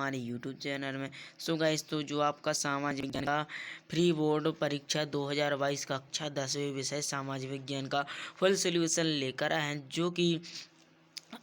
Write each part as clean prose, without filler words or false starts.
हमारे YouTube channel में। So guys, तो जो आपका सामाजिक विज्ञान का प्री बोर्ड परीक्षा 2022 कक्षा 10वीं विषय सामाजिक विज्ञान का फुल सोल्यूशन लेकर आए हैं, जो कि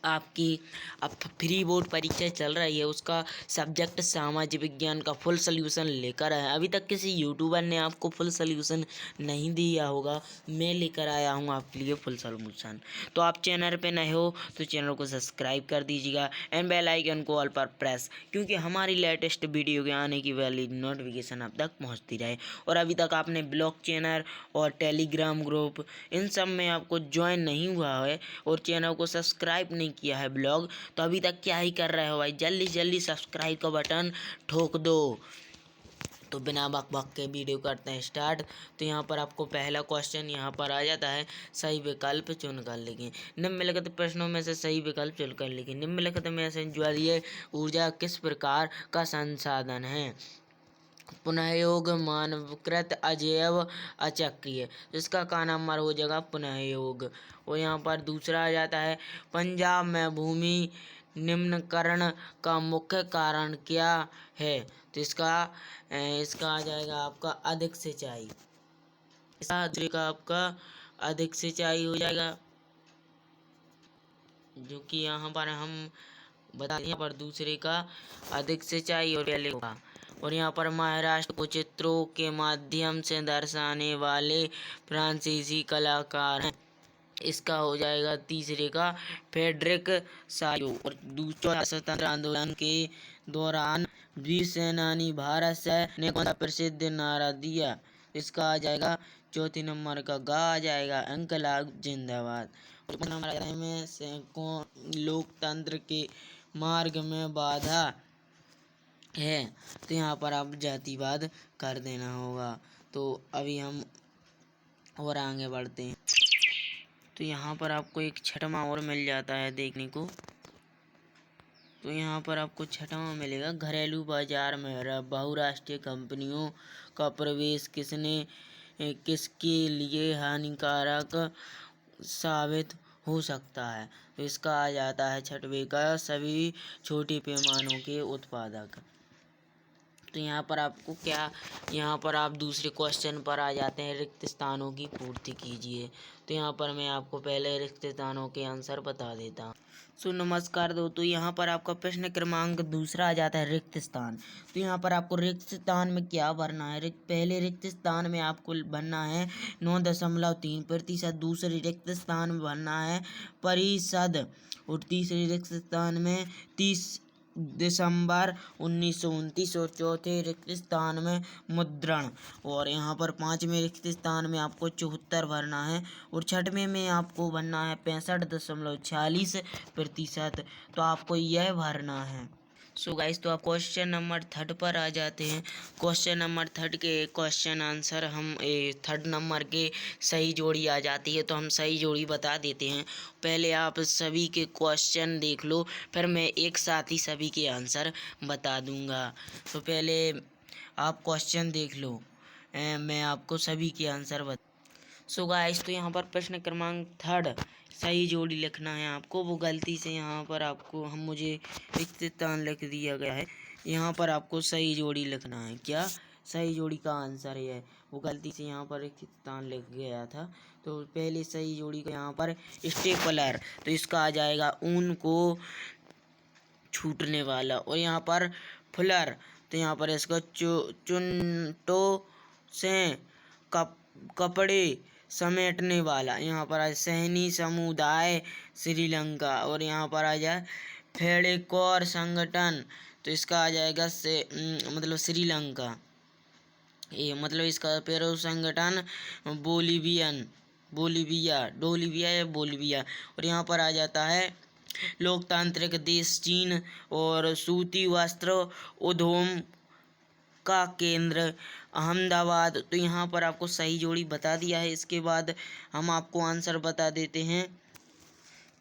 आपकी अब प्री बोर्ड परीक्षा चल रही है उसका सब्जेक्ट सामाजिक विज्ञान का फुल सोल्यूशन लेकर आया। अभी तक किसी यूट्यूबर ने आपको फुल सोल्यूशन नहीं दिया होगा, मैं लेकर आया हूँ आपके लिए फुल सोल्यूशन। तो आप चैनल पे नए हो तो चैनल को सब्सक्राइब कर दीजिएगा एंड बेल आइकन को ऑल पर प्रेस, क्योंकि हमारी लेटेस्ट वीडियो के आने की वाली नोटिफिकेशन अब तक पहुँचती रहे। और अभी तक आपने ब्लॉग चैनल और टेलीग्राम ग्रुप इन सब में आपको ज्वाइन नहीं हुआ है और चैनल को सब्सक्राइब नहीं किया है ब्लॉग, तो अभी तक क्या ही कर रहे हो भाई, जल्दी जल्दी सब्सक्राइब का बटन ठोक दो। तो बिना बक बक के वीडियो करते हैं स्टार्ट। तो यहाँ पर आपको पहला क्वेश्चन यहाँ पर आ जाता है, सही विकल्प चुनकर लिखें। निम्नलिखित प्रश्नों में से सही विकल्प चुनकर लिखें। निम्नलिखित में से ज्वलीय ऊर्जा किस प्रकार का संसाधन है? पुनःयोग, मानवकृत, अजैव, अचक्रीय। इसका का नंबर हो जाएगा पुनःयोग। और यहाँ पर दूसरा आ जाता है, पंजाब में भूमि निम्नकरण का मुख्य कारण क्या है? तो इसका आ जाएगा आपका अधिक सिंचाई। इसका दूसरे आपका अधिक सिंचाई हो जाएगा, जो कि यहाँ पर हम बता दें, पर दूसरे का अधिक सिंचाई और पहले होगा। और यहाँ पर महाराष्ट्र को चित्रों के माध्यम से दर्शाने वाले फ्रांसीसी कलाकार हैं। इसका हो जाएगा तीसरे का फ्रेडरिक सायो। और दूसरा, स्वतंत्र आंदोलन के दौरान वीर सेनानी भारत से ने कौन सा प्रसिद्ध नारा दिया? इसका आ जाएगा चौथी नंबर का गा आ जाएगा, इंकलाब जिंदाबाद। और नंबर में से कौन लोकतंत्र के मार्ग में बाधा है? तो यहाँ पर आप जातिवाद कर देना होगा। तो अभी हम और आगे बढ़ते हैं। तो यहाँ पर आपको एक छठवां और मिल जाता है देखने को। तो यहाँ पर आपको छठवां मिलेगा, घरेलू बाजार में बहुराष्ट्रीय कंपनियों का प्रवेश किसके लिए हानिकारक साबित हो सकता है? तो इसका आ जाता है छठवें का सभी छोटे पैमानों के उत्पादक। तो यहाँ पर आपको क्या, यहाँ पर आप दूसरे क्वेश्चन पर आ जाते हैं, रिक्त स्थानों की पूर्ति कीजिए। तो यहाँ पर मैं आपको पहले रिक्त स्थानों के आंसर बता देता हूँ। सो नमस्कार दोस्तों, यहाँ पर आपका प्रश्न क्रमांक दूसरा आ जाता है, रिक्त स्थान। तो यहाँ पर आपको रिक्त स्थान में क्या भरना है? पहले रिक्त स्थान में आपको भरना है 9.3%, दूसरे रिक्त स्थान में भरना है परिषद, और तीसरे रिक्त स्थान में 30 दिसंबर 1929, और चौथे रिक्त स्थान में मुद्रण। और यहाँ पर पांचवें रिक्त स्थान में आपको 74 भरना है, और छठवें में आपको भरना है 65.46%। तो आपको यह भरना है। सो गाइस, तो आप क्वेश्चन नंबर 3 पर आ जाते हैं। क्वेश्चन नंबर 3 के क्वेश्चन आंसर हम 3 नंबर के सही जोड़ी आ जाती है, तो हम सही जोड़ी बता देते हैं। पहले आप सभी के क्वेश्चन देख लो, फिर मैं एक साथ ही सभी के आंसर बता दूंगा। तो पहले आप क्वेश्चन देख लो, मैं आपको सभी के आंसर बता। सो गाइस, तो यहाँ पर प्रश्न क्रमांक 3 सही जोड़ी लिखना है आपको। वो गलती से यहाँ पर आपको मुझे रिक्त स्थान लिख दिया गया है, यहाँ पर आपको सही जोड़ी लिखना है। क्या सही जोड़ी का आंसर है? वो गलती से यहाँ पर रिक्त स्थान लिख गया था। तो पहले सही जोड़ी का यहाँ पर स्टेपलर, तो इसका आ जाएगा ऊन को छूटने वाला। और यहाँ पर फुलर, तो यहाँ पर इसका चुनटो से कपड़े समेटने वाला। यहाँ पर आ सहनी समुदाय श्रीलंका। और यहाँ पर आ जाए फेडकोर संगठन, तो इसका आ जाएगा से मतलब श्रीलंका। ये मतलब इसका पेरो संगठन बोलीविया या बोलीविया। और यहाँ पर आ जाता है लोकतांत्रिक देश चीन, और सूती वस्त्र उद्योग का केंद्र अहमदाबाद। तो यहाँ पर आपको सही जोड़ी बता दिया है। इसके बाद हम आपको आंसर बता देते हैं।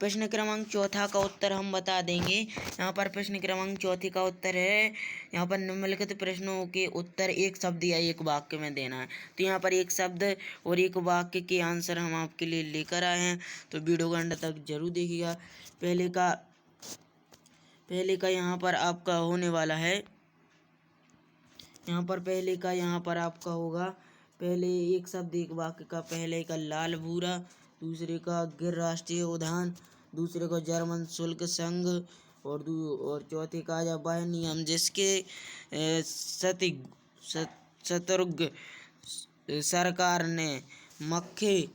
प्रश्न क्रमांक 4 का उत्तर हम बता देंगे। यहाँ पर प्रश्न क्रमांक 4 का उत्तर है, यहाँ पर निम्नलिखित प्रश्नों के उत्तर एक शब्द या एक वाक्य में देना है। तो यहाँ पर एक शब्द और एक वाक्य के आंसर हम आपके लिए लेकर आए हैं, तो वीडियो को अंत तक जरूर देखिएगा। पहले का यहाँ पर आपका होने वाला है। यहाँ पर पहले का यहाँ पर आपका होगा, पहले एक शब्द एक वाक्य का, पहले का लाल भूरा, दूसरे का गिर राष्ट्रीय उद्यान, दूसरे का जर्मन शुल्क संघ, और चौथे का जब वह नियम जिसके शतुर्ग सरकार ने मक्खे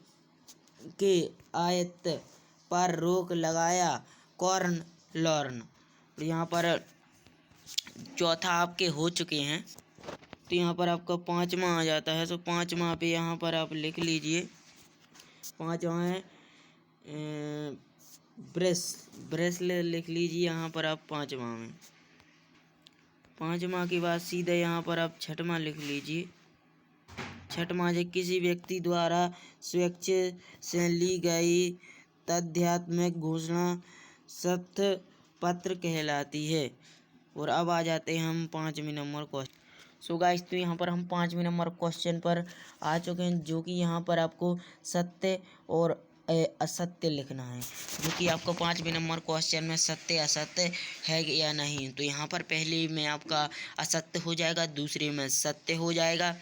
के आयात पर रोक लगाया, कॉर्न लॉर्न। यहाँ पर चौथा आपके हो चुके हैं, तो यहाँ पर आपका पांचवा आ जाता है। तो पांचवा पे यहाँ पर आप लिख लीजिए, पांचवा है ब्रेसलेट लिख लीजिए यहाँ पर आप पांचवा में। पांचवा के बाद सीधे यहाँ पर आप छठवां लिख लीजिए। छठवां जो किसी व्यक्ति द्वारा स्वेच्छा से ली गई तथ्यात्मक घोषणा सत्य पत्र कहलाती है। और अब आ जाते हैं हम 5वें नंबर क्वेश्चन। सो गाइस, तो यहाँ पर हम 5वें नंबर क्वेश्चन पर आ चुके हैं, जो कि यहाँ पर आपको सत्य और असत्य लिखना है, जो कि आपको 5वें नंबर क्वेश्चन में सत्य असत्य है या नहीं। तो यहाँ पर पहले में आपका असत्य हो जाएगा, दूसरे में सत्य हो जाएगा,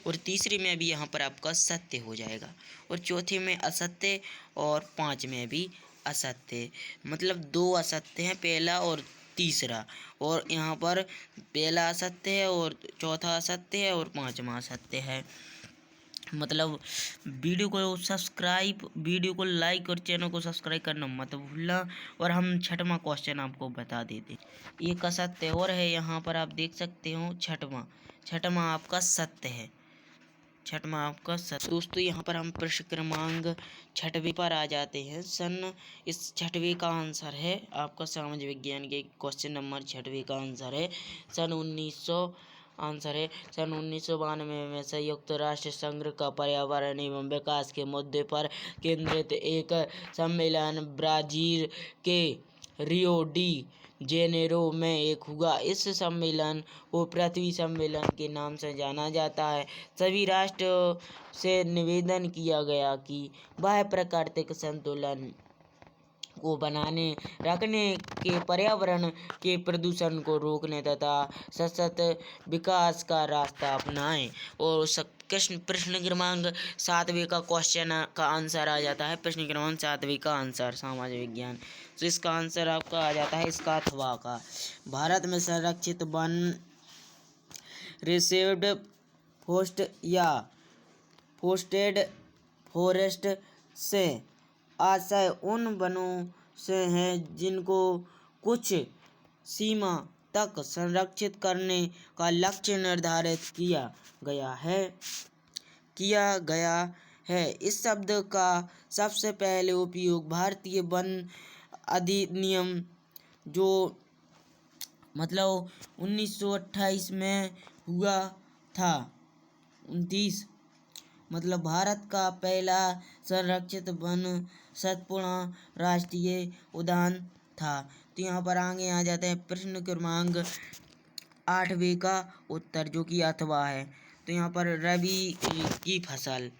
और तीसरे में भी यहाँ पर आपका सत्य हो जाएगा, और चौथे में असत्य, और 5 में भी असत्य। मतलब 2 असत्य हैं, पहला और तीसरा, और यहाँ पर पहला असत्य है और चौथा असत्य है और 5वां असत्य है। मतलब वीडियो को लाइक और चैनल को सब्सक्राइब करना मत भूलना। और हम छठवां क्वेश्चन आपको बता देते। एक असत्य और है, यहाँ पर आप देख सकते हो, छठवां आपका सत्य है। छठवां आपका सत्य। दोस्तों, यहाँ पर हम प्रश्न क्रमांक 6वें पर आ जाते हैं। इस 6वें का आंसर है आपका सामाजिक विज्ञान के क्वेश्चन नंबर 6वें का आंसर है सन 1992 में संयुक्त राष्ट्र संघ का पर्यावरण एवं विकास के मुद्दे पर केंद्रित एक सम्मेलन ब्राजील के रियो डी जेनेरो में एक हुआ। इस सम्मेलन को पृथ्वी सम्मेलन के नाम से जाना जाता है। सभी राष्ट्रों से निवेदन किया गया कि वह प्राकृतिक संतुलन को बनाने रखने के पर्यावरण के प्रदूषण को रोकने तथा सतत विकास का रास्ता अपनाएं। और प्रश्न क्रमांक 7वें का क्वेश्चन का आंसर आ जाता है। प्रश्न क्रमांक 7वें का आंसर सामाजिक विज्ञान, तो इसका आंसर आपका आ जाता है इसका अथवा का। भारत में संरक्षित वन, रिजर्व्ड फॉरेस्ट या फोस्टेड फॉरेस्ट से आशय उन वनों से है जिनको कुछ सीमा तक संरक्षित करने का लक्ष्य निर्धारित किया गया है। इस शब्द का सबसे पहले उपयोग भारतीय वन अधिनियम जो मतलब 1928 में हुआ था। 29 मतलब भारत का पहला संरक्षित वन सतपुड़ा राष्ट्रीय उद्यान था। तो यहाँ पर आगे आ जाते हैं प्रश्न क्रमांक 8वें का उत्तर, जो कि अथवा है। तो यहाँ पर रबी की फसल,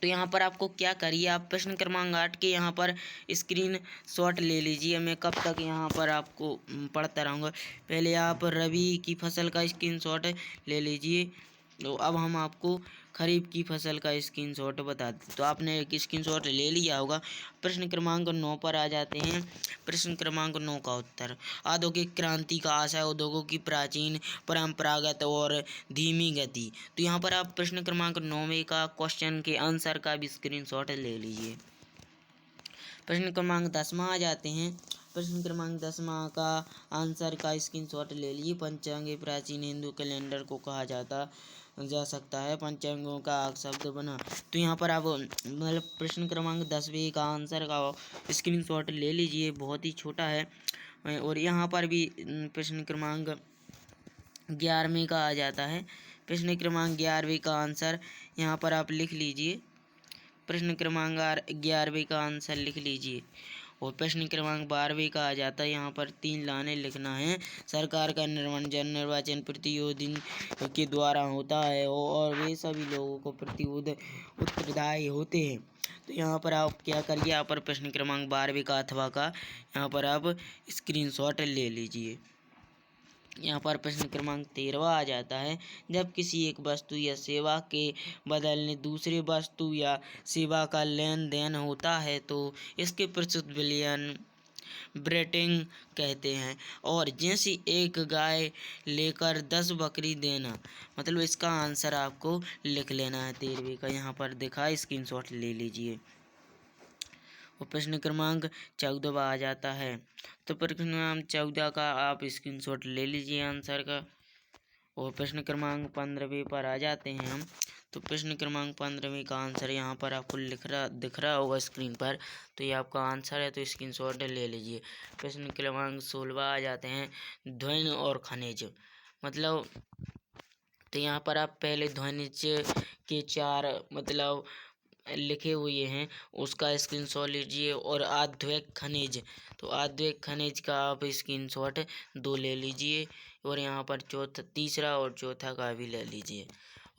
तो यहाँ पर आपको क्या करिए, आप प्रश्न क्रमांक 8 के यहाँ पर स्क्रीन शॉट ले लीजिए। मैं कब तक यहाँ पर आपको पढ़ता रहूँगा। पहले आप रबी की फसल का स्क्रीन शॉट ले लीजिए। तो अब हम आपको खरीफ की फसल का स्क्रीनशॉट बता दें। तो आपने एक स्क्रीनशॉट ले लिया होगा। प्रश्न क्रमांक 9 पर आ जाते हैं। प्रश्न क्रमांक 9 का उत्तर, औद्योगिक क्रांति का आशय उद्योगों की प्राचीन, परंपरागत और धीमी गति। तो यहाँ पर आप प्रश्न क्रमांक 9 का क्वेश्चन के आंसर का भी स्क्रीनशॉट ले लीजिए। प्रश्न क्रमांक 10 आ जाते हैं। प्रश्न क्रमांक 10 का आंसर का स्क्रीनशॉट ले लीजिए। पंचांग प्राचीन हिंदू कैलेंडर को कहा जा सकता है। पंचांगों का शब्द बना। तो यहाँ पर आप मतलब प्रश्न क्रमांक 10वें का आंसर का स्क्रीनशॉट ले लीजिए, बहुत ही छोटा है। और यहाँ पर भी प्रश्न क्रमांक 11वें का आ जाता है। प्रश्न क्रमांक 11वें का आंसर यहाँ पर आप लिख लीजिए। प्रश्न क्रमांक 11वें का आंसर लिख लीजिए। और प्रश्न क्रमांक 12वें का आ जाता है। यहाँ पर 3 लाइनें लिखना है। सरकार का निर्वाचन प्रतिनिधि के द्वारा होता है और वे सभी लोगों को उत्तरदायी होते हैं। तो यहाँ पर आप क्या करिए, यहाँ पर प्रश्न क्रमांक 12 का अथवा का यहाँ पर आप स्क्रीनशॉट ले लीजिए। यहाँ पर प्रश्न क्रमांक 13 आ जाता है। जब किसी एक वस्तु या सेवा के बदले दूसरे वस्तु या सेवा का लेन देन होता है तो इसके प्रस्तुत विलयन ब्रेटिंग कहते हैं। और जैसे एक गाय लेकर 10 बकरी देना, मतलब इसका आंसर आपको लिख लेना है 13वीं का। यहाँ पर दिखा, स्क्रीनशॉट ले लीजिए। और प्रश्न क्रमांक 14 आ जाता है। तो प्रश्न क्रमांक 14 का आप स्क्रीनशॉट ले लीजिए आंसर का। और प्रश्न क्रमांक 15वें पर आ जाते हैं हम। तो प्रश्न क्रमांक 15वें का आंसर यहाँ पर आपको दिख रहा होगा स्क्रीन पर। तो ये आपका आंसर है, तो स्क्रीनशॉट ले लीजिए। प्रश्न क्रमांक 16 आ जाते हैं। ध्वनि और खनिज, मतलब तो यहाँ पर आप पहले ध्वनिज के 4 मतलब लिखे हुए हैं, उसका स्क्रीनशॉट लीजिए। और आद्विक खनिज, तो आद्विक खनिज का आप स्क्रीनशॉट 2 ले लीजिए। और यहाँ पर तीसरा और चौथा का भी ले लीजिए।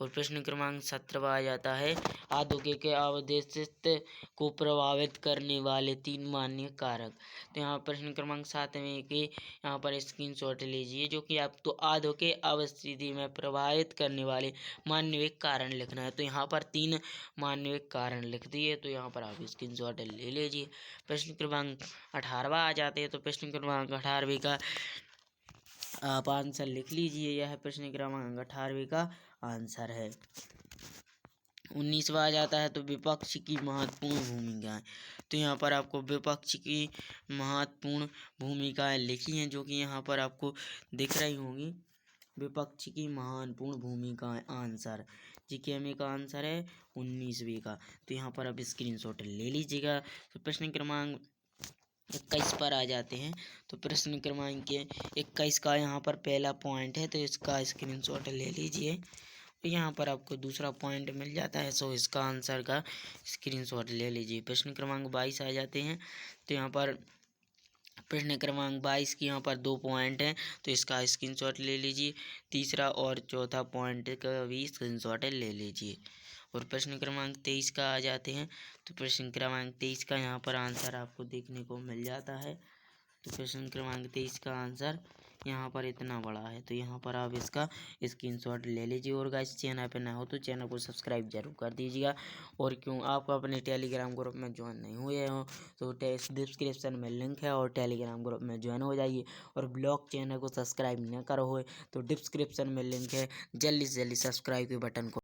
और प्रश्न क्रमांक 17 आ जाता है। औद्योगिक के अवशेषित को प्रभावित करने वाले 3 मान्य कारक। तो यहाँ प्रश्न क्रमांक 7वें के यहाँ पर स्क्रीनशॉट लीजिए, जो कि आपको औद्योगिक के अवस्थिति में प्रभावित करने वाले मानविक कारण लिखना है। तो यहाँ पर 3 मानविक कारण लिख दिए, तो यहाँ पर आप स्क्रीनशॉट ले लीजिए। प्रश्न क्रमांक 18 आ जाते हैं। तो प्रश्न क्रमांक 18वें का आप आंसर लिख लीजिए। यह प्रश्न क्रमांक 18वें का आंसर है। 19वां आ जाता है। तो विपक्ष की महत्वपूर्ण भूमिकाएं, तो यहाँ पर आपको विपक्ष की महत्वपूर्ण भूमिकाएं लिखी हैं, जो कि यहाँ पर आपको दिख रही होंगी। विपक्ष की महत्वपूर्ण भूमिकाएं, आंसर GK का आंसर है 19वीं का। तो यहाँ पर आप स्क्रीनशॉट ले लीजिएगा। तो प्रश्न क्रमांक 21 पर आ जाते हैं। तो प्रश्न क्रमांक 21 का यहाँ पर पहला पॉइंट है, तो इसका स्क्रीनशॉट ले लीजिए। तो यहाँ पर आपको दूसरा पॉइंट मिल जाता है, सो इसका आंसर का स्क्रीनशॉट ले लीजिए। प्रश्न क्रमांक 22 आ जाते हैं। तो यहाँ पर प्रश्न क्रमांक 22 की यहाँ पर 2 पॉइंट हैं, तो इसका स्क्रीनशॉट ले लीजिए। तीसरा और चौथा पॉइंट का भी स्क्रीनशॉट ले लीजिए। और प्रश्न क्रमांक 23 का आ जाते हैं। तो प्रश्न क्रमांक 23 का यहाँ पर आंसर आपको देखने को मिल जाता है। तो प्रश्न क्रमांक 23 का आंसर यहाँ पर इतना बड़ा है, तो यहाँ पर आप इसका स्क्रीनशॉट ले लीजिए। और गाइस, चैनल पे ना हो तो चैनल को सब्सक्राइब जरूर कर दीजिएगा। और क्यों आप अपने टेलीग्राम ग्रुप में ज्वाइन नहीं हुए हो तो डिस्क्रिप्शन में लिंक है, और टेलीग्राम ग्रुप में ज्वाइन हो जाइए। और ब्लॉग चैनल को सब्सक्राइब न करो हो तो डिस्क्रिप्शन में लिंक है, जल्दी से जल्दी सब्सक्राइब के बटन को